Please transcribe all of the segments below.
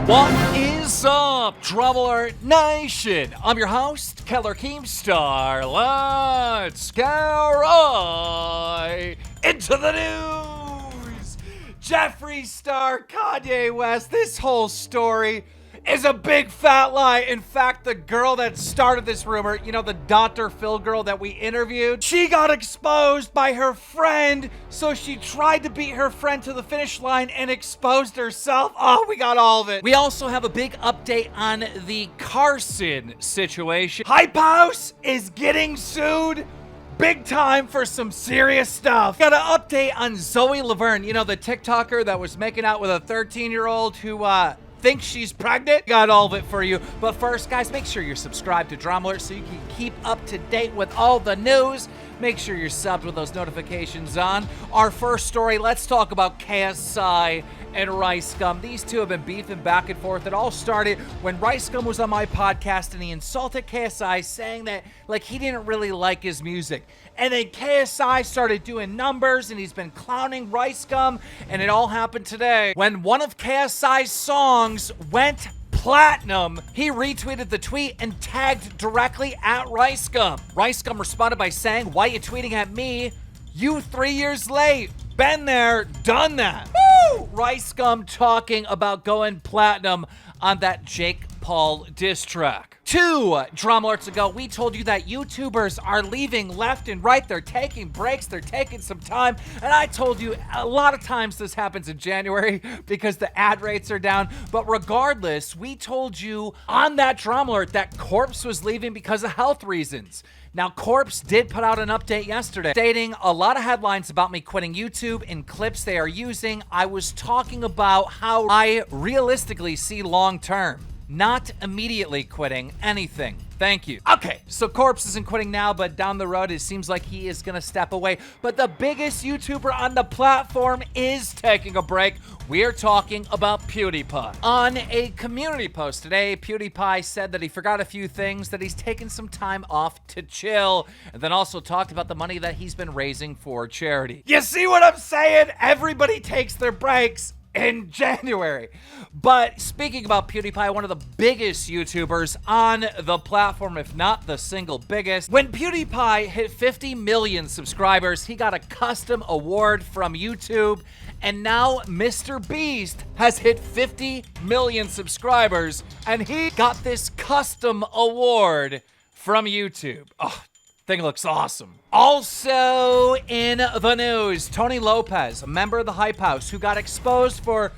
What is up, Drummer Nation? I'm your host, KEEM Star. Let's get right into the news. Jeffree star Kanye West. This whole story is a big fat lie. In fact, the girl that started this rumor, you know, the Dr. Phil girl that we interviewed, she got exposed by her friend, so she tried to beat her friend to the finish line and exposed herself. Oh, we got all of it. We also have a big update on the Carson situation. Hype House is getting sued big time for some serious stuff. Got an update on Zoe Laverne, you know, the TikToker that was making out with a 13-year-old who, thinks she's pregnant. Got all of it for you. But first, guys, make sure you're subscribed to Drama Alert so you can keep up to date with all the news. Make sure you're subbed with those notifications on. Our first story, let's talk about KSI and Rice Gum. These two have been beefing back and forth. It all started when Rice Gum was on my podcast and he insulted KSI, saying that like he didn't really like his music. And then KSI started doing numbers and he's been clowning Rice Gum, and it all happened today when one of KSI's songs went platinum. He retweeted the tweet and tagged directly at Rice Gum. Rice Gum responded by saying, "Why you tweeting at me? You 3 years late. Been there, done that." Woo! Rice Gum talking about going platinum on that Jake Paul diss track. 2 Drama Alerts ago, we told you that YouTubers are leaving left and right. They're taking breaks. They're taking some time. And I told you a lot of times this happens in January because the ad rates are down. But regardless, we told you on that Drama Alert that Corpse was leaving because of health reasons. Now, Corpse did put out an update yesterday stating a lot of headlines about me quitting YouTube in clips they are using. I was talking about how I realistically see long-term, not immediately quitting anything. Thank you. Okay, so Corpse isn't quitting now, but down the road, it seems like he is gonna step away. But the biggest YouTuber on the platform is taking a break. We're talking about PewDiePie. On a community post today, PewDiePie said that he forgot a few things, that he's taken some time off to chill, and then also talked about the money that he's been raising for charity. You see what I'm saying? Everybody takes their breaks in January. But speaking about PewDiePie, one of the biggest YouTubers on the platform, if not the single biggest, when PewDiePie hit 50 million subscribers, he got a custom award from YouTube. And now Mr. Beast has hit 50 million subscribers, and he got this custom award from YouTube. Oh, thing looks awesome. Also in the news, Tony Lopez, a member of the Hype House who got exposed for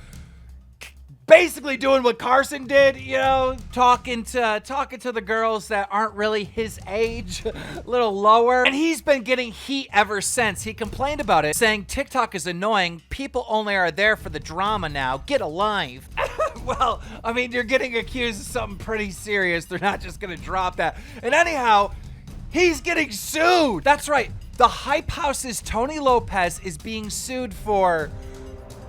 basically doing what Carson did, you know, talking to the girls that aren't really his age, a little lower. And he's been getting heat ever since. He complained about it, saying TikTok is annoying. People only are there for the drama now. Get alive. Well, I mean, you're getting accused of something pretty serious. They're not just gonna drop that. And anyhow, he's getting sued. That's right. The Hype House's Tony Lopez is being sued for,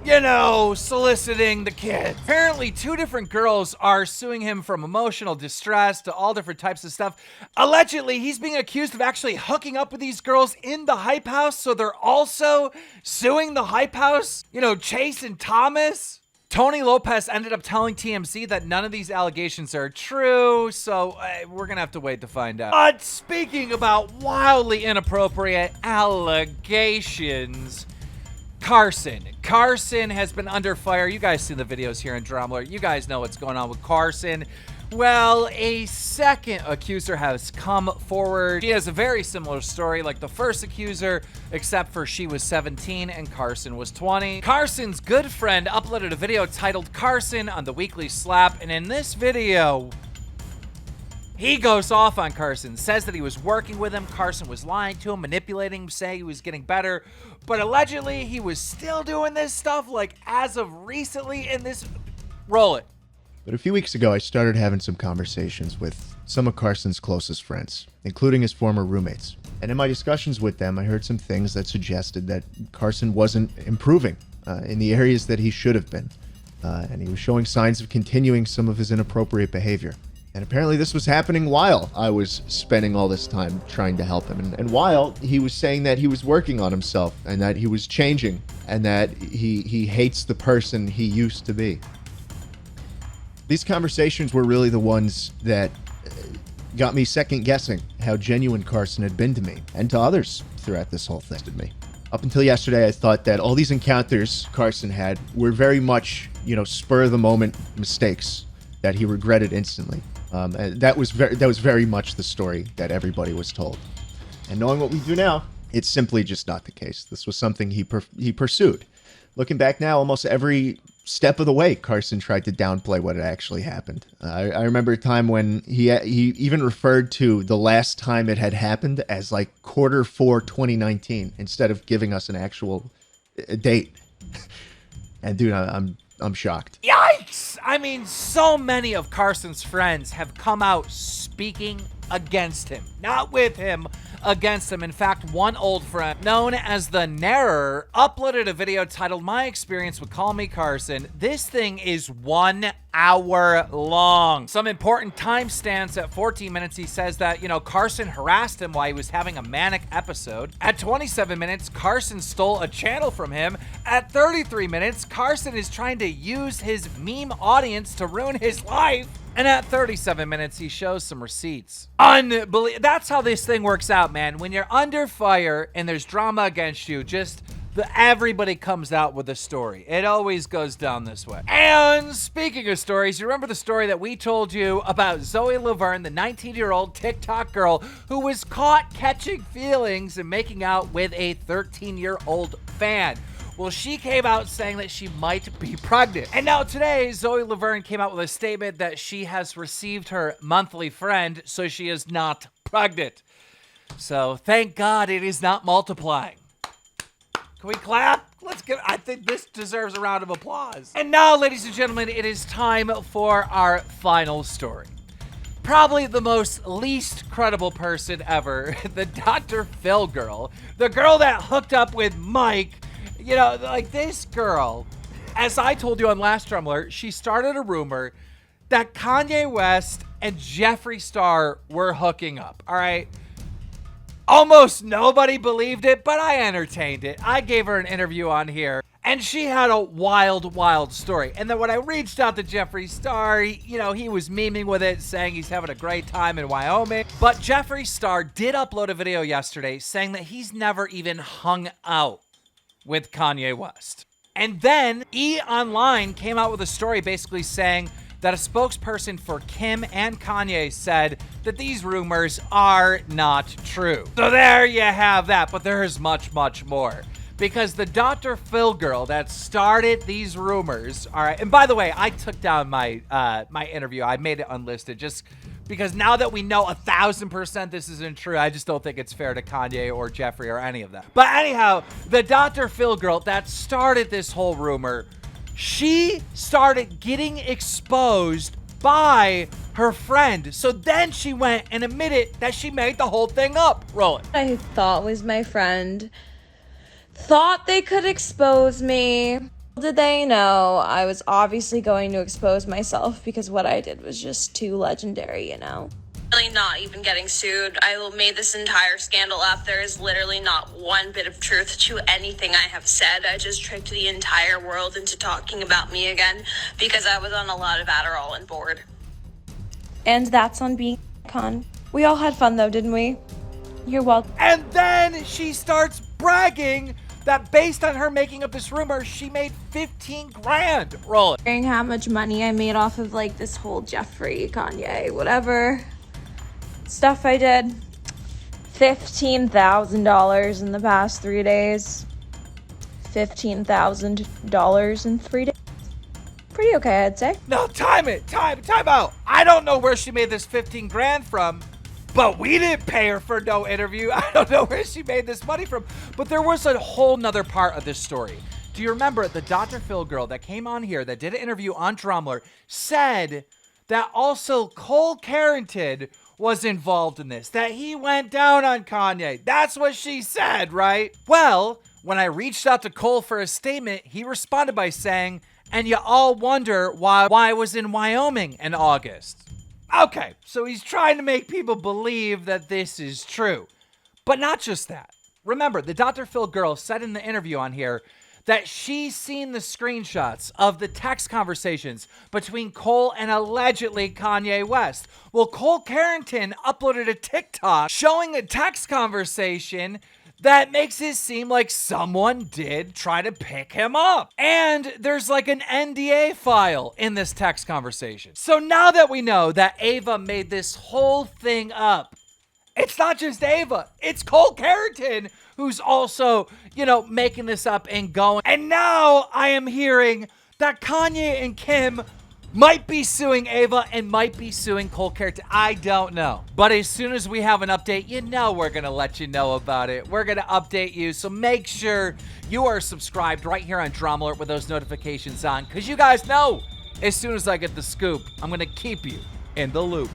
you know, soliciting the kids. Apparently, 2 different girls are suing him from emotional distress to all different types of stuff. Allegedly, he's being accused of actually hooking up with these girls in the Hype House, so they're also suing the Hype House, you know, Chase and Thomas. Tony Lopez ended up telling TMZ that none of these allegations are true, so we're gonna have to wait to find out. But speaking about wildly inappropriate allegations, Carson has been under fire. You guys see the videos here in Drama Alert. You guys know what's going on with Carson. Well, a second accuser has come forward. She has a very similar story like the first accuser, except for she was 17 and Carson was 20. Carson's good friend uploaded a video titled Carson on the Weekly Slap, and in this video, he goes off on Carson, says that he was working with him. Carson was lying to him, manipulating him, saying he was getting better. But allegedly, he was still doing this stuff, like, as of recently in this... Roll it. But a few weeks ago, I started having some conversations with some of Carson's closest friends, including his former roommates. And in my discussions with them, I heard some things that suggested that Carson wasn't improving in the areas that he should have been. And he was showing signs of continuing some of his inappropriate behavior. And apparently this was happening while I was spending all this time trying to help him. And while he was saying that he was working on himself and that he was changing and that he hates the person he used to be. These conversations were really the ones that got me second guessing how genuine Carson had been to me and to others throughout this whole thing. To me. Up until yesterday, I thought that all these encounters Carson had were very much, spur of the moment mistakes that he regretted instantly. And that was very much the story that everybody was told. And knowing what we do now, it's simply just not the case. This was something he pursued. Looking back now, almost every step of the way, Carson tried to downplay what had actually happened. I remember a time when he even referred to the last time it had happened as like Q4 2019 instead of giving us an actual date. And dude, I'm shocked. Yikes! I mean, so many of Carson's friends have come out speaking against him. Not with him, against him. In fact, one old friend, known as the Narrer, uploaded a video titled My Experience with CallMeCarson. This thing is 1 hour long. Some important timestamps at 14 minutes. He says that, Carson harassed him while he was having a manic episode. At 27 minutes, Carson stole a channel from him. At 33 minutes, Carson is trying to use his meme audience to ruin his life. And at 37 minutes, he shows some receipts. Unbelievable. That's how this thing works out, man. When you're under fire and there's drama against you, everybody comes out with a story. It always goes down this way. And speaking of stories, you remember the story that we told you about Zoe Laverne, the 19-year-old TikTok girl who was caught catching feelings and making out with a 13-year-old fan. Well, she came out saying that she might be pregnant. And now today, Zoe Laverne came out with a statement that she has received her monthly friend, so she is not pregnant. So thank God it is not multiplying. Can we clap? I think this deserves a round of applause. And now, ladies and gentlemen, it is time for our final story. Probably the most least credible person ever, the Dr. Phil girl. The girl that hooked up with Mike. This girl, as I told you on Last Drumler, she started a rumor that Kanye West and Jeffree Star were hooking up, all right? Almost nobody believed it, but I entertained it. I gave her an interview on here, and she had a wild, wild story. And then when I reached out to Jeffree Star, he was memeing with it, saying he's having a great time in Wyoming. But Jeffree Star did upload a video yesterday saying that he's never even hung out with Kanye West. And then E! Online came out with a story basically saying that a spokesperson for Kim and Kanye said that these rumors are not true. So there you have that, but there is much, much more. Because the Dr. Phil girl that started these rumors, all right, and by the way, I took down my my interview. I made it unlisted just because now that we know 1,000% this isn't true, I just don't think it's fair to Kanye or Jeffree or any of them. But anyhow, the Dr. Phil girl that started this whole rumor, she started getting exposed by her friend. So then she went and admitted that she made the whole thing up. Roll it. I thought was my friend. Thought they could expose me. Did they know I was obviously going to expose myself because what I did was just too legendary, Really not even getting sued. I made this entire scandal up. There is literally not one bit of truth to anything I have said. I just tricked the entire world into talking about me again because I was on a lot of Adderall and bored. And that's on being con. We all had fun though, didn't we? You're welcome. And then she starts bragging that based on her making up this rumor, she made 15 grand. Roll it. How much money I made off of this whole Jeffree, Kanye, whatever stuff I did. $15,000 in the past 3 days. $15,000 in 3 days. Pretty okay, I'd say. No, time out. I don't know where she made this 15 grand from. But we didn't pay her for no interview. I don't know where she made this money from. But there was a whole nother part of this story. Do you remember the Dr. Phil girl that came on here that did an interview on Drumler said that also Cole Carrington was involved in this, that he went down on Kanye. That's what she said, right? Well, when I reached out to Cole for a statement, he responded by saying, and you all wonder why I was in Wyoming in August. Okay, so he's trying to make people believe that this is true. But not just that. Remember, the Dr. Phil girl said in the interview on here that she's seen the screenshots of the text conversations between Cole and allegedly Kanye West. Well, Cole Carrington uploaded a TikTok showing a text conversation that makes it seem like someone did try to pick him up. And there's like an NDA file in this text conversation. So now that we know that Ava made this whole thing up, it's not just Ava, it's Cole Carrington who's also, making this up and going. And now I am hearing that Kanye and Kim might be suing Ava and might be suing Cole Carrington. I don't know. But as soon as we have an update, we're going to let you know about it. We're going to update you. So make sure you are subscribed right here on Drama Alert with those notifications on. Because you guys know, as soon as I get the scoop, I'm going to keep you in the loop.